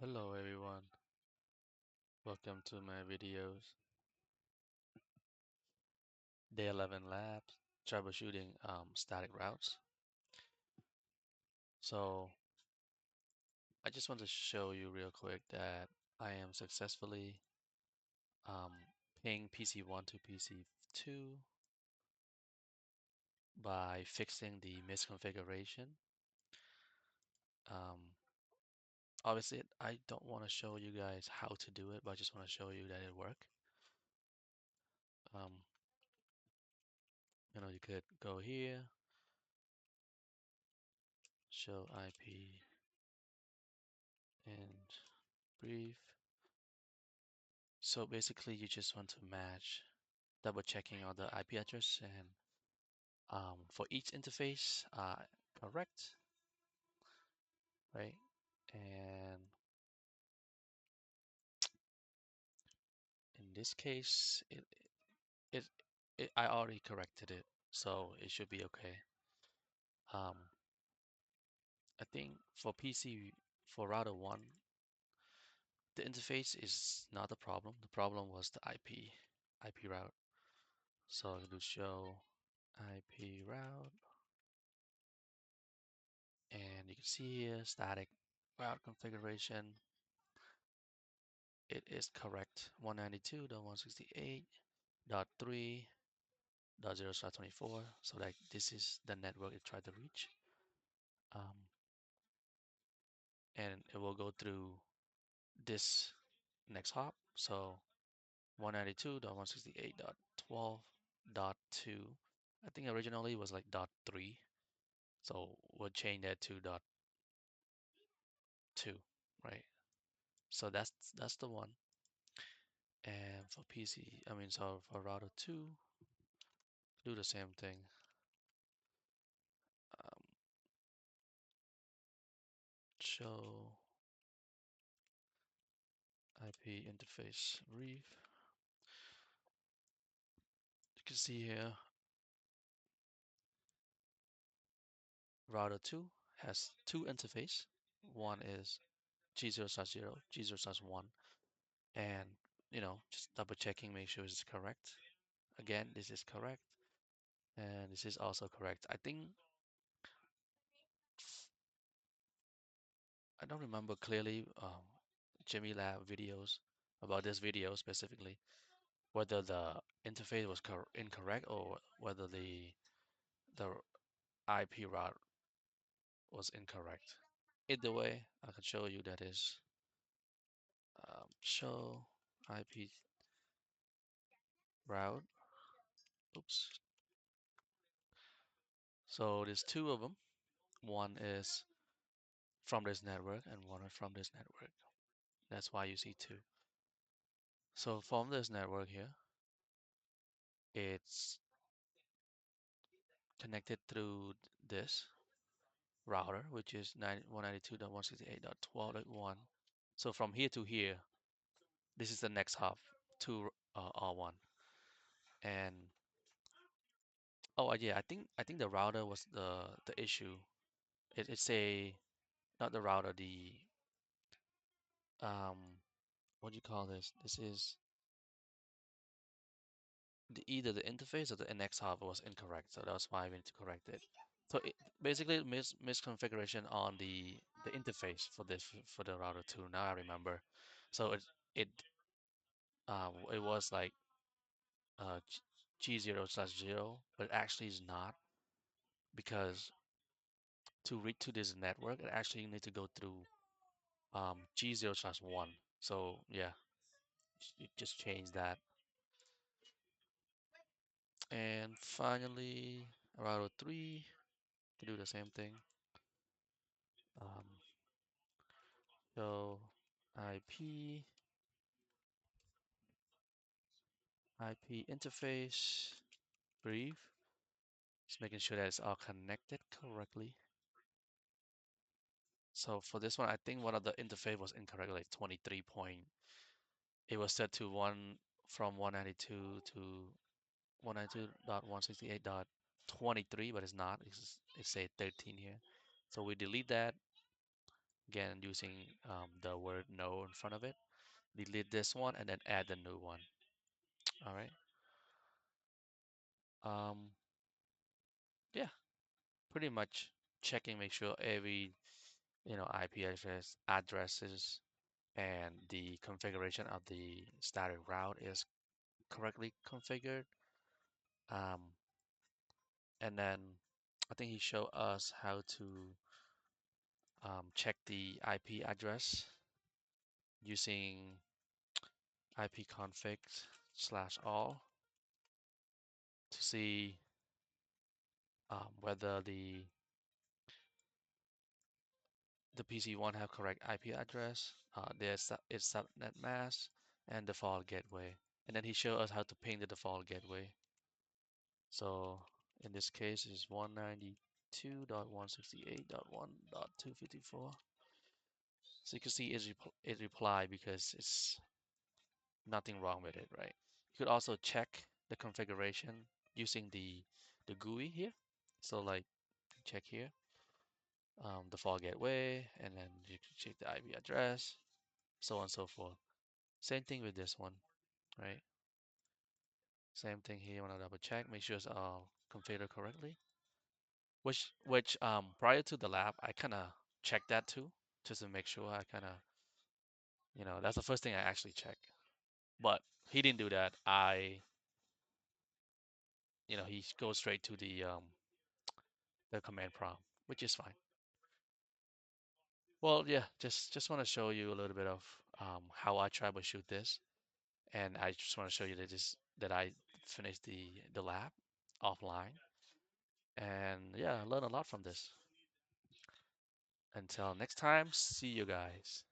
Hello everyone, welcome to my videos. Day 11 labs, troubleshooting static routes. So I just want to show you real quick that I am successfully um, ping PC1 to PC2 by fixing the misconfiguration. Um, Obviously, I don't want to show you guys how to do it, but I just want to show you that it worked. Um, you could go here, show IP and brief. So basically, you just want to match, double checking all the IP address and for each interface, correct, right? And in this case, it, I already corrected it, so it should be okay. Um, I think for PC, for router one, the interface is not the problem. The problem was the IP route. So I do show IP route, and you can see here static route configuration. It is correct. 192.168.3.0/24. So like this is the network it tried to reach. Um, and it will go through this next hop. So 192.168.12.2. I think originally it was like dot .3. So we'll change that to dot .2, right? So that's the one. And for PC, I mean, so for router 2, do the same thing. Um, show IP interface brief. You can see here, router 2 has two interface. One is G0/0, G0/1, and just double checking, make sure it's correct. Again, this is correct, and this is also correct. I don't remember clearly Jimmy Lab videos about this video specifically, whether the interface was incorrect or whether the IP route was incorrect. Either way, I can show you that is show IP route. Oops. So there's two of them. One is from this network and one is from this network. That's why you see two. So from this network here, it's connected through this router, which is 192.168.12.1. So from here to here, this is the next hop to R1. And oh yeah, I think the router was the issue. It's a not the router, the um what do you call this? This is either the interface or the NX hop was incorrect, so that's why we need to correct it. So basically misconfiguration on the interface for this for the router 2. Now I remember. So it was like G0/0, but it actually is not, because to reach to this network, it actually need to go through G0/1. So yeah, you just change that. And finally, router 3 to do the same thing. Um, so IP interface brief. Just making sure that it's all connected correctly. So for this one, I think one of the interface was incorrect, like 23 point. It was set to one from 192 to 192.168.23, but it's not. It's say 13 here. So we delete that, again using the word no in front of it. Delete this one and then add the new one. All right. Um, yeah, pretty much checking, make sure every IP addresses and the configuration of the static route is correctly configured. Um, and then I think he showed us how to check the IP address using ipconfig/all to see whether the PC1 have correct IP address, its subnet mask, and default gateway. And then he showed us how to ping the default gateway. So in this case is 192.168.1.254. So you can see it reply because it's nothing wrong with it, right? You could also check the configuration using the GUI here. So like check here, default gateway, and then you can check the IP address, so on and so forth. Same thing with this one, right? Same thing here. You want to double check, make sure it's all configured correctly. Which prior to the lab, I kind of checked that too, just to make sure. I kind of, that's the first thing I actually check. But he didn't do that. He goes straight to the command prompt, which is fine. Well, yeah, just want to show you a little bit of how I troubleshoot this, and I just want to show you that I finished the lab offline, and yeah, I learned a lot from this. Until next time, see you guys.